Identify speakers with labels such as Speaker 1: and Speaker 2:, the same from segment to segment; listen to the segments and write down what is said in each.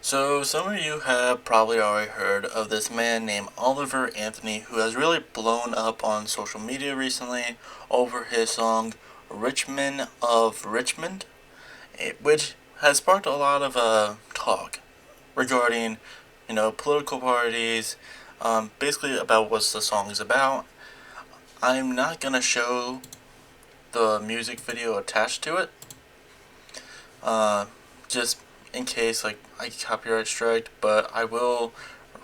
Speaker 1: So, some of you have probably already heard of this man named Oliver Anthony who has really blown up on social media recently over his song Richmond of Richmond, which has sparked a lot of talk regarding, political parties, basically about what the song is about. I'm not going to show the music video attached to it, uh, just in case I get copyright striked, but I will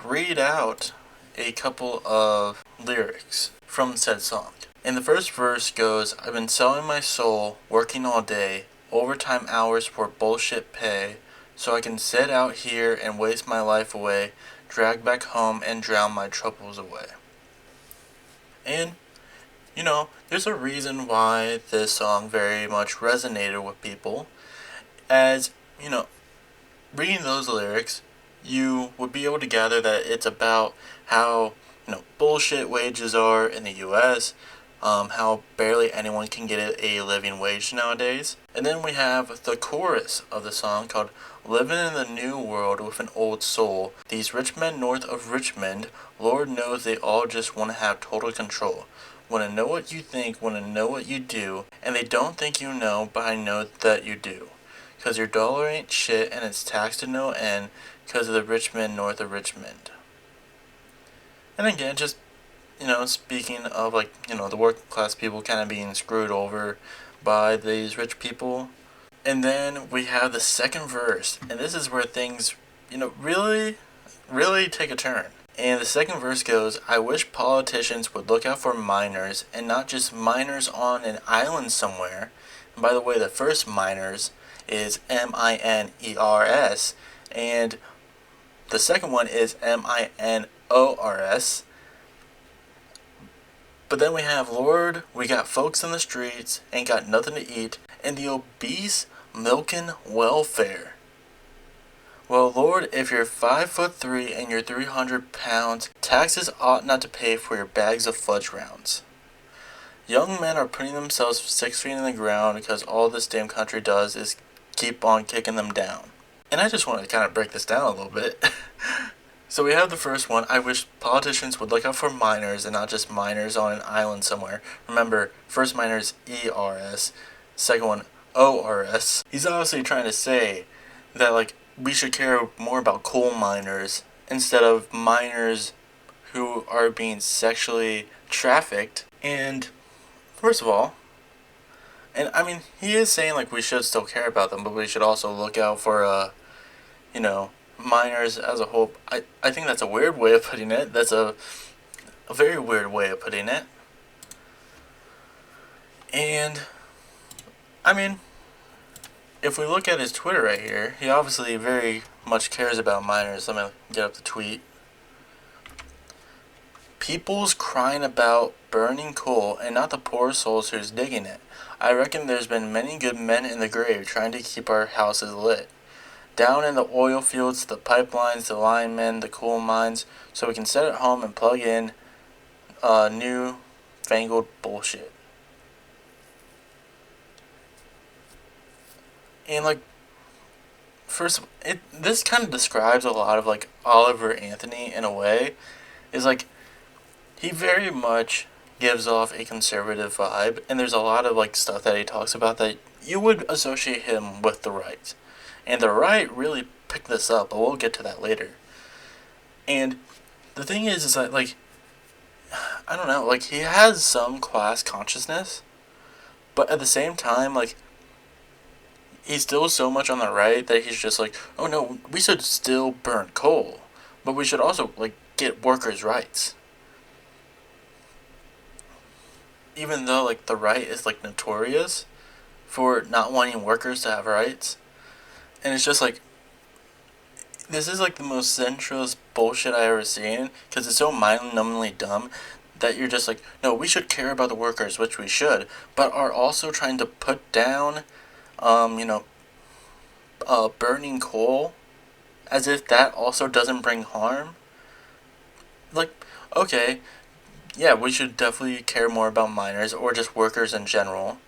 Speaker 1: read out a couple of lyrics from said song. And the first verse goes, I've been selling my soul, working all day, overtime hours for bullshit pay, so I can sit out here and waste my life away, drag back home and drown my troubles away. And, there's a reason why this song very much resonated with people, as, reading those lyrics, you would be able to gather that it's about how, bullshit wages are in the U.S., how barely anyone can get a living wage nowadays. And then we have the chorus of the song called Living in the New World with an Old Soul. These rich men north of Richmond, Lord knows they all just want to have total control. Want to know what you think, want to know what you do, and they don't think you know, but I know that you do. 'Cause your dollar ain't shit and it's taxed to no end 'cause of the rich men north of Richmond. And again, just, speaking of the working class people kind of being screwed over by these rich people. And then we have the second verse, and this is where things, really, really take a turn. And the second verse goes, I wish politicians would look out for minors and not just minors on an island somewhere. And by the way, the first minors is M-I-N-E-R-S, and the second one is M-I-N-O-R-S. But then we have, Lord, we got folks in the streets, ain't got nothing to eat, and the obese milking welfare. Well, Lord, if you're 5'3" and you're 300 pounds, taxes ought not to pay for your bags of fudge rounds. Young men are putting themselves 6 feet in the ground because all this damn country does is keep on kicking them down. And I just want to kind of break this down a little bit. So we have the first one, I wish politicians would look out for minors and not just minors on an island somewhere. Remember, first minor is E-R-S, second one O-R-S. He's obviously trying to say that we should care more about coal miners instead of minors who are being sexually trafficked. And first of all, and I mean, he is saying we should still care about them, but we should also look out for minors as a whole. I think that's a weird way of putting it. That's a very weird way of putting it. And I mean, if we look at his Twitter right here, he obviously very much cares about minors. Let me get up the tweet. People's crying about burning coal and not the poor souls who's digging it. I reckon there's been many good men in the grave trying to keep our houses lit. Down in the oil fields, the pipelines, the linemen, the coal mines, so we can sit at home and plug in new fangled bullshit. And first, this kind of describes a lot of Oliver Anthony in a way. Is he very much gives off a conservative vibe, and there's a lot of stuff that he talks about that you would associate him with the right. And the right really picked this up, but we'll get to that later. And the thing is that I don't know, he has some class consciousness, but at the same time, he's still so much on the right that he's just oh no, we should still burn coal, but we should also get workers' rights. Even though the right is notorious for not wanting workers to have rights. And it's just this is the most centralist bullshit I ever seen, because it's so mind-numbingly dumb that you're just no, we should care about the workers, which we should, but are also trying to put down, burning coal, as if that also doesn't bring harm. Okay, yeah, we should definitely care more about minors or just workers in general,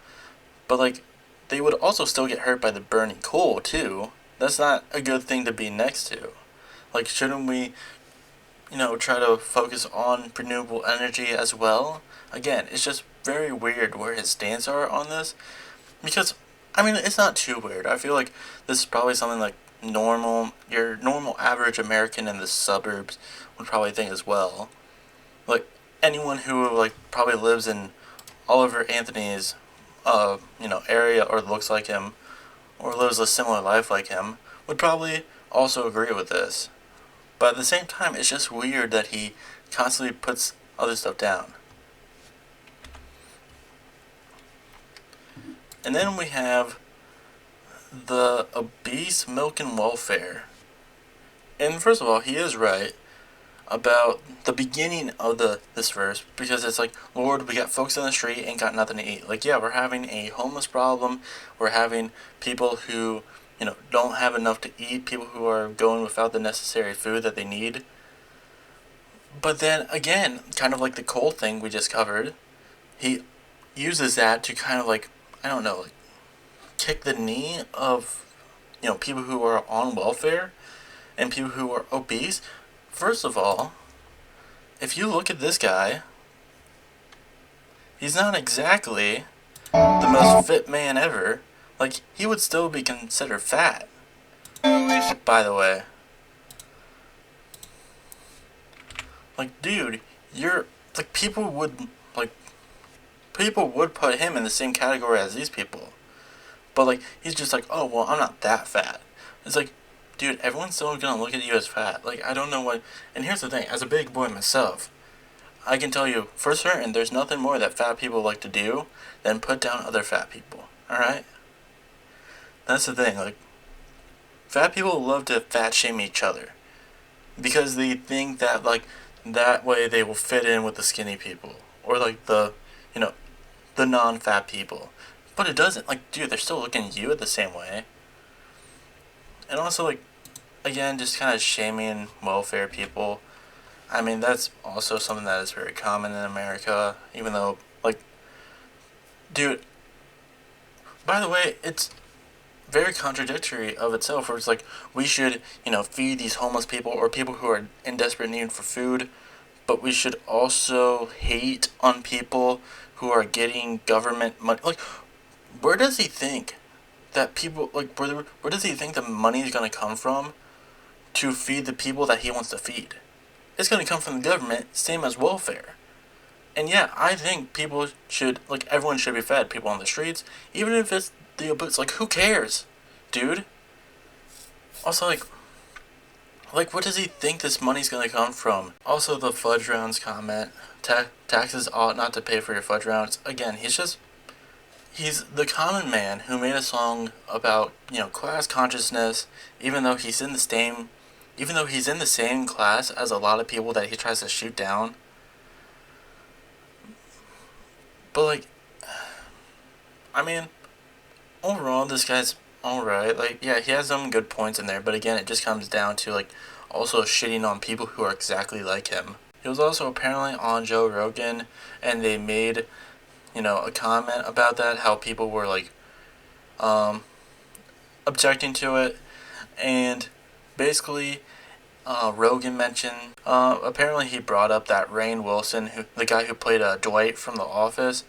Speaker 1: but they would also still get hurt by the burning coal too. That's not a good thing to be next to. Like, shouldn't we, try to focus on renewable energy as well? Again, it's just very weird where his stance are on this. Because, I mean, it's not too weird. I feel like this is probably something like your normal average American in the suburbs would probably think as well. Like, anyone who, like, probably lives in Oliver Anthony's, area or looks like him or lives a similar life like him would probably also agree with this. But at the same time, it's just weird that he constantly puts other stuff down. And then we have the obese milk and welfare. And first of all, he is right about the beginning of this verse, because it's like, Lord, we got folks on the street ain't got nothing to eat. Like, yeah, we're having a homeless problem. We're having people who, don't have enough to eat, people who are going without the necessary food that they need. But then again, kind of like the coal thing we just covered, he uses that to kind of like, I don't know, like kick the knee of, people who are on welfare and people who are obese. First of all, if you look at this guy, he's not exactly the most fit man ever. Like, he would still be considered fat, by the way. Like, dude, you're, like, people would put him in the same category as these people. But, like, he's just like, oh, well, I'm not that fat. It's like, dude, everyone's still gonna look at you as fat. Like, I don't know what. And here's the thing, as a big boy myself, I can tell you for certain there's nothing more that fat people like to do than put down other fat people. Alright? That's the thing, like, fat people love to fat shame each other. Because they think that, like, that way they will fit in with the skinny people. Or, like, the non-fat people. But it doesn't. Like, dude, they're still looking at you the same way. And also, like, again, just kind of shaming welfare people. I mean, that's also something that is very common in America, even though, like, dude, by the way, it's very contradictory of itself, where it's like, we should, feed these homeless people or people who are in desperate need for food, but we should also hate on people who are getting government money. Like, where does he think that people, like, where does he think the money is going to come from to feed the people that he wants to feed? It's going to come from the government, same as welfare. And yeah, I think people should, like, everyone should be fed. People on the streets, even if it's the obese, like, who cares, dude? Also, like, what does he think this money's going to come from? Also, the fudge rounds comment, taxes ought not to pay for your fudge rounds. Again, he's the common man who made a song about, class consciousness, even though he's in the same class as a lot of people that he tries to shoot down. But, like, I mean, overall, this guy's alright. Like, yeah, he has some good points in there, but again, it just comes down to, like, also shitting on people who are exactly like him. He was also apparently on Joe Rogan, and they made, a comment about that, how people were, like, objecting to it, and basically, Rogan mentioned, apparently he brought up that Rainn Wilson, the guy who played Dwight from The Office,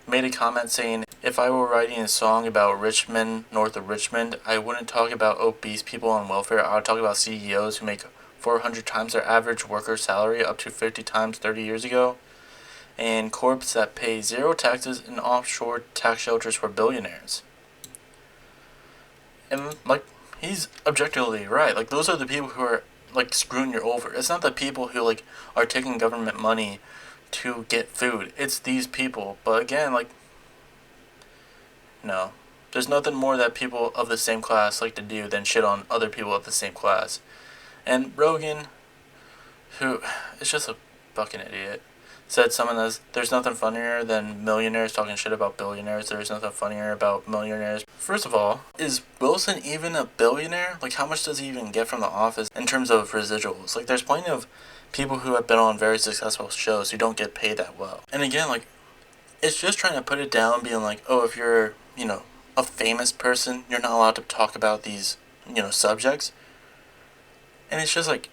Speaker 1: made a comment saying, if I were writing a song about Richmond, north of Richmond, I wouldn't talk about obese people on welfare. I would talk about CEOs who make 400 times their average worker's salary up to 50 times 30 years ago, and corps that pay zero taxes in offshore tax shelters for billionaires. And, like, he's objectively right. Like, those are the people who are, like, screwing you over. It's not the people who, like, are taking government money to get food. It's these people. But again, like, no. There's nothing more that people of the same class like to do than shit on other people of the same class. And Rogan, who is just a fucking idiot, said someone as, there's nothing funnier than millionaires talking shit about billionaires. There's nothing funnier about millionaires. First of all, is Wilson even a billionaire? Like, how much does he even get from The Office in terms of residuals? Like, there's plenty of people who have been on very successful shows who don't get paid that well. And again, like, it's just trying to put it down, being like, oh, if you're, a famous person, you're not allowed to talk about these, subjects. And it's just like,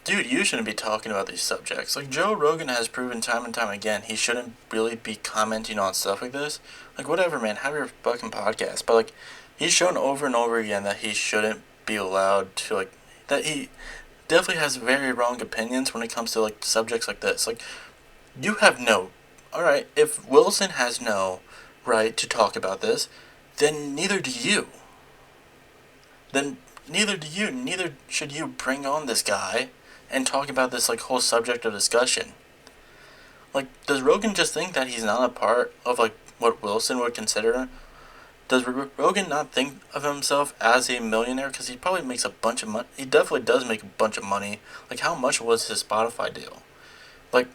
Speaker 1: dude, you shouldn't be talking about these subjects. Like, Joe Rogan has proven time and time again he shouldn't really be commenting on stuff like this. Like, whatever, man, have your fucking podcast. But, like, he's shown over and over again that he shouldn't be allowed to, like, that he definitely has very wrong opinions when it comes to, like, subjects like this. Like, you have no. Alright, if Wilson has no right to talk about this, then neither do you. Then neither do you. Neither should you bring on this guy and talk about this, like, whole subject of discussion. Like, does Rogan just think that he's not a part of, like, what Wilson would consider? Does Rogan not think of himself as a millionaire? Because he probably makes a bunch of money. He definitely does make a bunch of money. Like, how much was his Spotify deal? Like,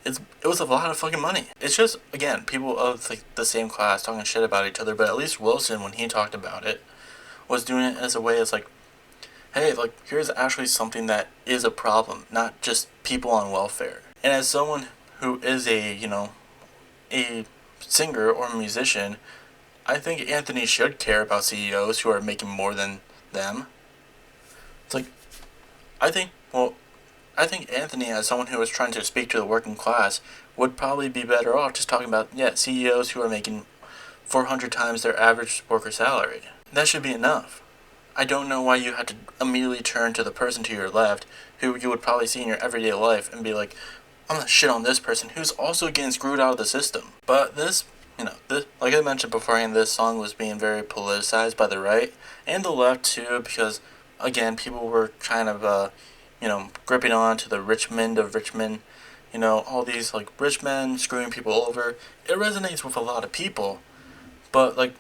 Speaker 1: it was a lot of fucking money. It's just, again, people of, like, the same class talking shit about each other. But at least Wilson, when he talked about it, was doing it as a way as, like, hey, like, here's actually something that is a problem, not just people on welfare. And as someone who is a singer or a musician, I think Anthony should care about CEOs who are making more than them. It's like, I think Anthony, as someone who is trying to speak to the working class, would probably be better off just talking about, CEOs who are making 400 times their average worker salary. That should be enough. I don't know why you had to immediately turn to the person to your left, who you would probably see in your everyday life, and be like, I'm gonna shit on this person who's also getting screwed out of the system. But this, like I mentioned beforehand, this song was being very politicized by the right and the left too, because, again, people were kind of, gripping on to the Richmond of Richmond, all these, like, rich men screwing people over. It resonates with a lot of people, but, like,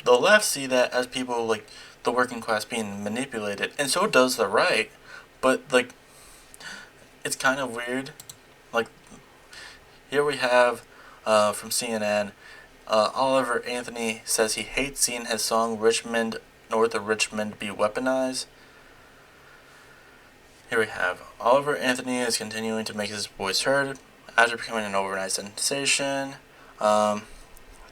Speaker 1: the left see that as people, like, the working class being manipulated, and so does the right. But, like, it's kind of weird. Like, here we have from CNN, Oliver Anthony says he hates seeing his song Richmond, North of Richmond be weaponized. Here we have Oliver Anthony is continuing to make his voice heard after becoming an overnight sensation.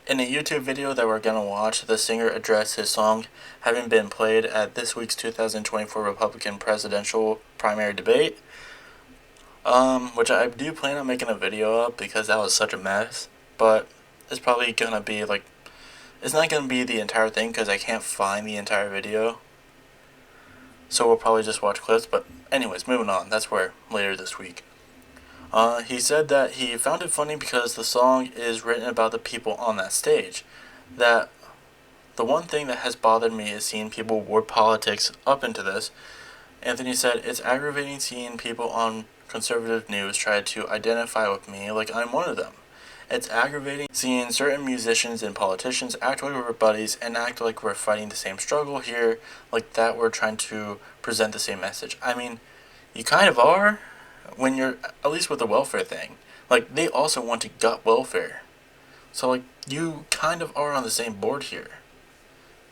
Speaker 1: In a YouTube video that we're going to watch, the singer addressed his song having been played at this week's 2024 Republican presidential primary debate, which I do plan on making a video of because that was such a mess, but it's probably going to be, like, it's not going to be the entire thing because I can't find the entire video, so we'll probably just watch clips. But anyways, moving on, that's where later this week. He said that he found it funny because the song is written about the people on that stage. That the one thing that has bothered me is seeing people word politics up into this. Anthony said, it's aggravating seeing people on conservative news try to identify with me like I'm one of them. It's aggravating seeing certain musicians and politicians act like we're buddies and act like we're fighting the same struggle here, like that we're trying to present the same message. I mean, you kind of are. When you're, at least with the welfare thing, like, they also want to gut welfare. So, like, you kind of are on the same board here.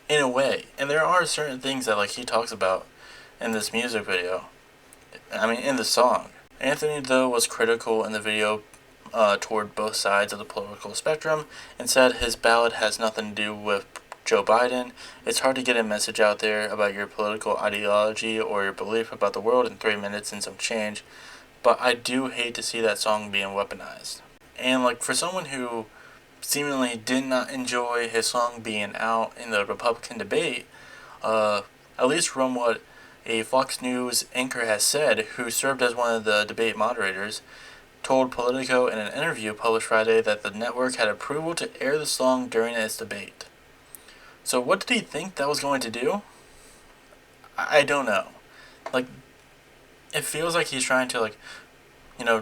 Speaker 1: In a way. And there are certain things that, like, he talks about in this music video. In the song. Anthony, though, was critical in the video toward both sides of the political spectrum and said his ballad has nothing to do with Joe Biden. It's hard to get a message out there about your political ideology or your belief about the world in 3 minutes and some change. But I do hate to see that song being weaponized. And, like, for someone who seemingly did not enjoy his song being out in the Republican debate, at least from what a Fox News anchor has said, who served as one of the debate moderators, told Politico in an interview published Friday that the network had approval to air the song during its debate. So what did he think that was going to do? I don't know. Like, it feels like he's trying to, like,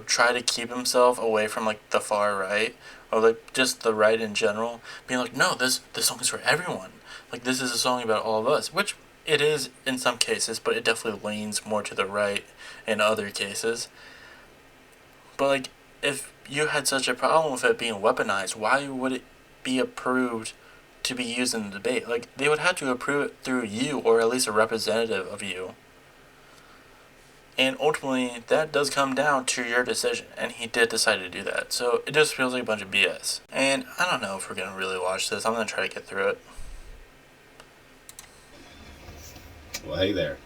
Speaker 1: try to keep himself away from, like, the far right, or, like, just the right in general, being like, no, this song is for everyone. Like, this is a song about all of us, which it is in some cases, but it definitely leans more to the right in other cases. But, like, if you had such a problem with it being weaponized, why would it be approved to be used in the debate? Like, they would have to approve it through you, or at least a representative of you. And ultimately, that does come down to your decision, and he did decide to do that. So it just feels like a bunch of BS. And I don't know if we're going to really watch this. I'm going to try to get through it.
Speaker 2: Well, hey there.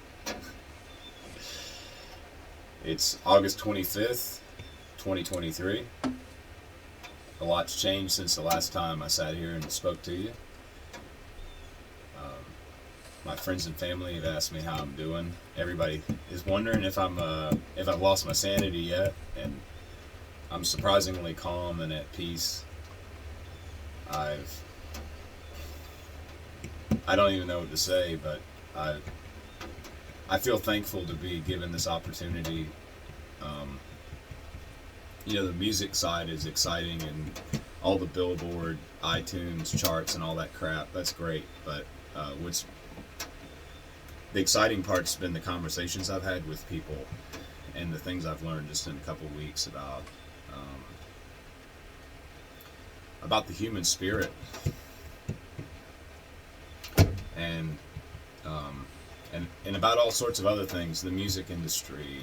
Speaker 2: It's August 25th, 2023. A lot's changed since the last time I sat here and spoke to you. Um, my friends and family have asked me how I'm doing. Everybody is wondering if I've lost my sanity yet, and I'm surprisingly calm and at peace. I've I don't even know what to say, but I I feel thankful to be given this opportunity. Um, the music side is exciting and all the Billboard, iTunes charts, and all that crap. That's great, but what's the exciting part's been the conversations I've had with people and the things I've learned just in a couple of weeks um, about the human spirit and um, and about all sorts of other things, the music industry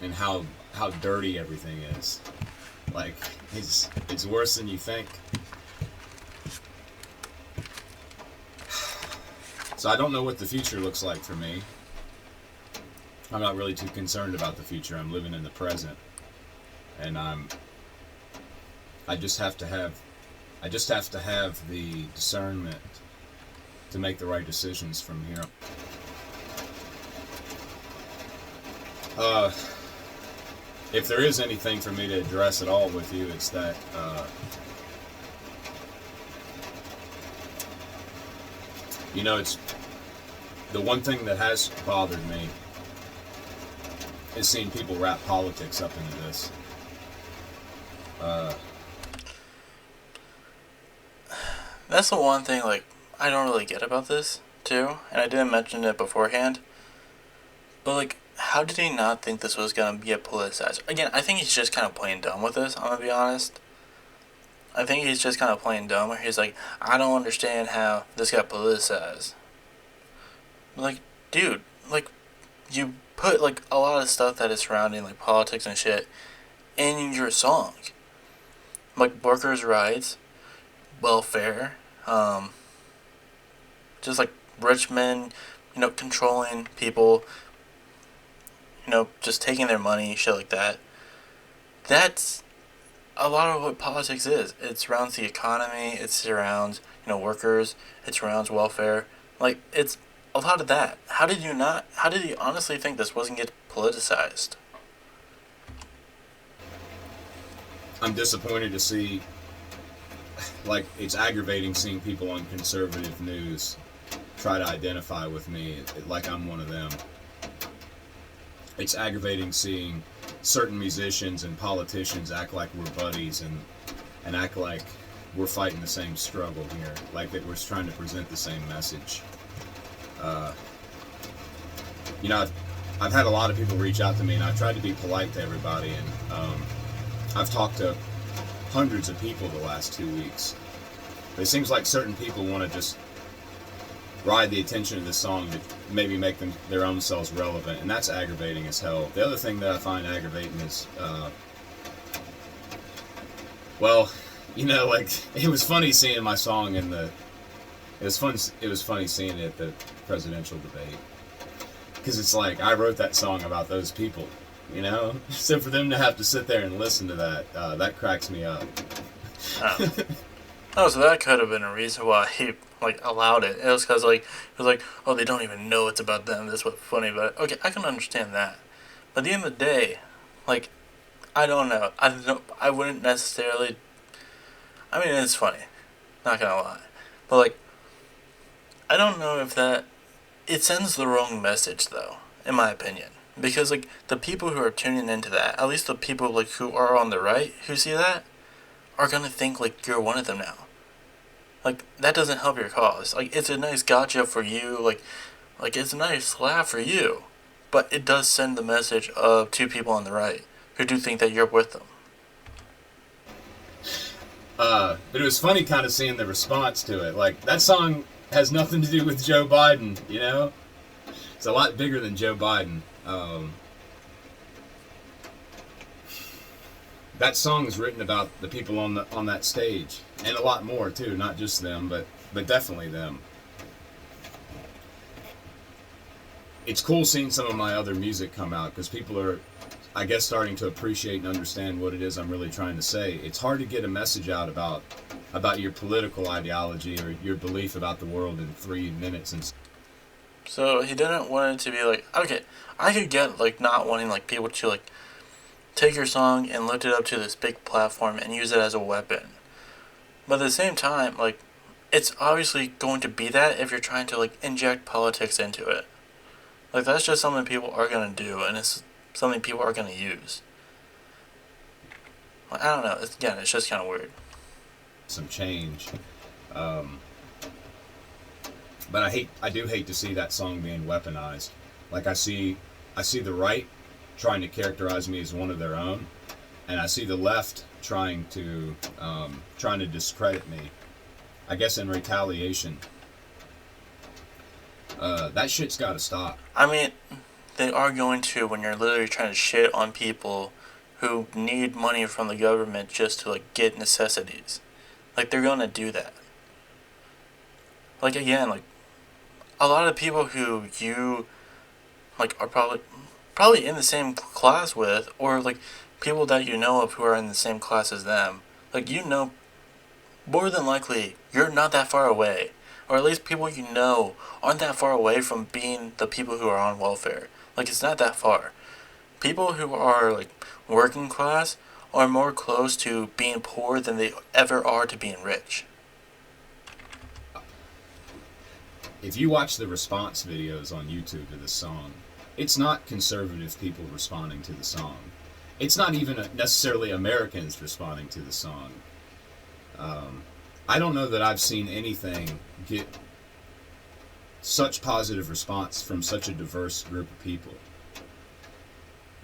Speaker 2: and how dirty everything is. Like it's worse than you think. So I don't know what the future looks like for me. I'm not really too concerned about the future. I'm living in the present, and I just have to have I just have to have the discernment to make the right decisions from here. Uh, if there is anything for me to address at all with you, it's that it's the one thing that has bothered me is seeing people wrap politics up into this. Uh,
Speaker 1: That's the one thing, like, I don't really get about this, too, and I didn't mention it beforehand, but, like, how did he not think this was gonna get politicized? Again, I think he's just kind of playing dumb with this, I'm gonna be honest. I think he's just kind of playing dumb, where he's like, I don't understand how this got politicized. Like, dude, like, you put, like, a lot of stuff that is surrounding, like, politics and shit in your song. Like, workers' rights, welfare, just like Richmond, controlling people, just taking their money, shit like that. That's a lot of what politics is. It surrounds the economy, it surrounds, workers, it surrounds welfare. Like, it's a lot of that. How did you honestly think this wasn't get politicized?
Speaker 2: I'm disappointed to see, like, it's aggravating seeing people on conservative news try to identify with me like I'm one of them. It's aggravating seeing certain musicians and politicians act like we're buddies and act like we're fighting the same struggle here, like that we're trying to present the same message. Uh, I've had a lot of people reach out to me, and I've tried to be polite to everybody, and I've talked to hundreds of people the last 2 weeks. But it seems like certain people want to just ride the attention of this song to maybe make them their own selves relevant, and that's aggravating as hell. The other thing that I find aggravating is, like, it was funny seeing my song in the. It was fun. It was funny seeing it at the presidential debate, because it's like I wrote that song about those people, So for them to have to sit there and listen to that cracks me up.
Speaker 1: Oh. Oh, so that could have been a reason why he like allowed it. It was because it was like, oh, they don't even know it's about them. That's what's funny about it. Okay, I can understand that. But at the end of the day, like, I don't know. I wouldn't necessarily. I mean, it's funny. Not gonna lie, but like, I don't know if that it sends the wrong message though, in my opinion. Because like the people who are tuning into that, at least the people like who are on the right who see that, are gonna think like you're one of them now. Like that doesn't help your cause. Like it's a nice gotcha for you, like it's a nice laugh for you, but it does send the message of two people on the right who do think that you're with them.
Speaker 2: But it was funny kind of seeing the response to it. Like, that song has nothing to do with Joe Biden. It's a lot bigger than Joe Biden. That song is written about the people on that stage, and a lot more too. Not just them, but definitely them. it's cool seeing some of my other music come out because people are, I guess, starting to appreciate and understand what it is I'm really trying to say. It's hard to get a message out about your political ideology or your belief about the world in 3 minutes. And
Speaker 1: So he didn't want it to be like, okay, I could get like not wanting like people to like take your song and lift it up to this big platform and use it as a weapon. But at the same time, like, it's obviously going to be that if you're trying to like inject politics into it. Like that's just something people are gonna do, and it's something people are gonna use. Like, I don't know. Again, it's just kind of weird.
Speaker 2: some change. Um, but I do hate to see that song being weaponized. Like I see the right trying to characterize me as one of their own, and I see the left trying to discredit me. I guess in retaliation. That shit's got to stop.
Speaker 1: I mean, they are going to when you're literally trying to shit on people who need money from the government just to like get necessities. Like they're gonna do that. Like again, like a lot of people who you like are probably in the same class with, or like people that you know of who are in the same class as them. Like you know, more than likely you're not that far away, or at least people you know aren't that far away from being the people who are on welfare. Like it's not that far. People who are like working class are more close to being poor than they ever are to being rich.
Speaker 2: If you watch the response videos on YouTube to this song, it's not conservative people responding to the song. It's not even necessarily Americans responding to the song. I don't know that I've seen anything get such positive response from such a diverse group of people.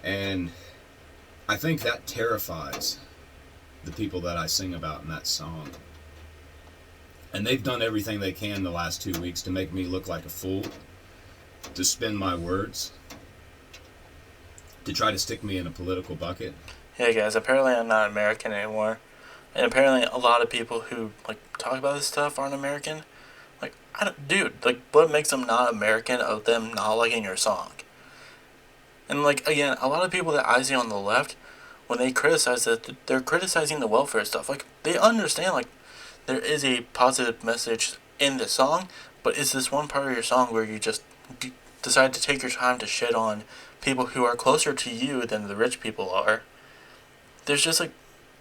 Speaker 2: And I think that terrifies the people that I sing about in that song. And they've done everything they can the last 2 weeks to make me look like a fool, to spin my words, to try to stick me in a political bucket.
Speaker 1: Hey guys, apparently I'm not American anymore. And apparently a lot of people who like talk about this stuff aren't American. Like, I don't, dude, like what makes them not American of them not liking your song? And like again, a lot of people that I see on the left, when they criticize that, they're criticizing the welfare stuff. Like they understand like there is a positive message in the song, but it's this one part of your song where you just decide to take your time to shit on people who are closer to you than the rich people are. There's just like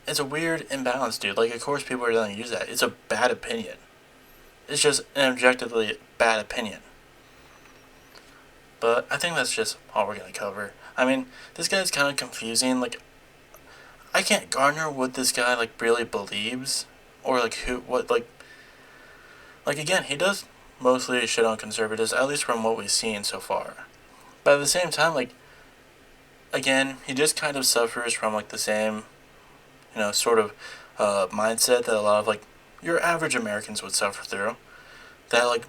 Speaker 1: it's a weird imbalance, dude. Like of course people are gonna use that. It's a bad opinion. It's just an objectively bad opinion. But I think that's just all we're gonna cover. I mean, this guy's kind of confusing. Like, I can't garner what this guy like really believes, or like who, what, like again, he does mostly shit on conservatives, at least from what we've seen so far. But at the same time, like, again, he just kind of suffers from like the same, sort of mindset that a lot of like your average Americans would suffer through. That like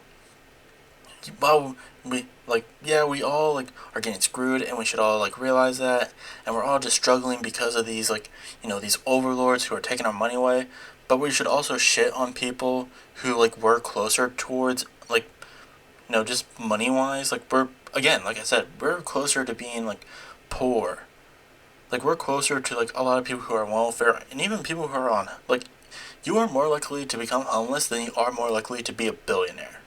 Speaker 1: well, we like yeah, we all like are getting screwed, and we should all like realize that, and we're all just struggling because of these like these overlords who are taking our money away. But we should also shit on people who like we're closer towards, like just money wise. Like we're again, like I said, we're closer to being like poor. Like we're closer to like a lot of people who are on welfare, and even people who are on like you are more likely to become homeless than you are more likely to be a billionaire.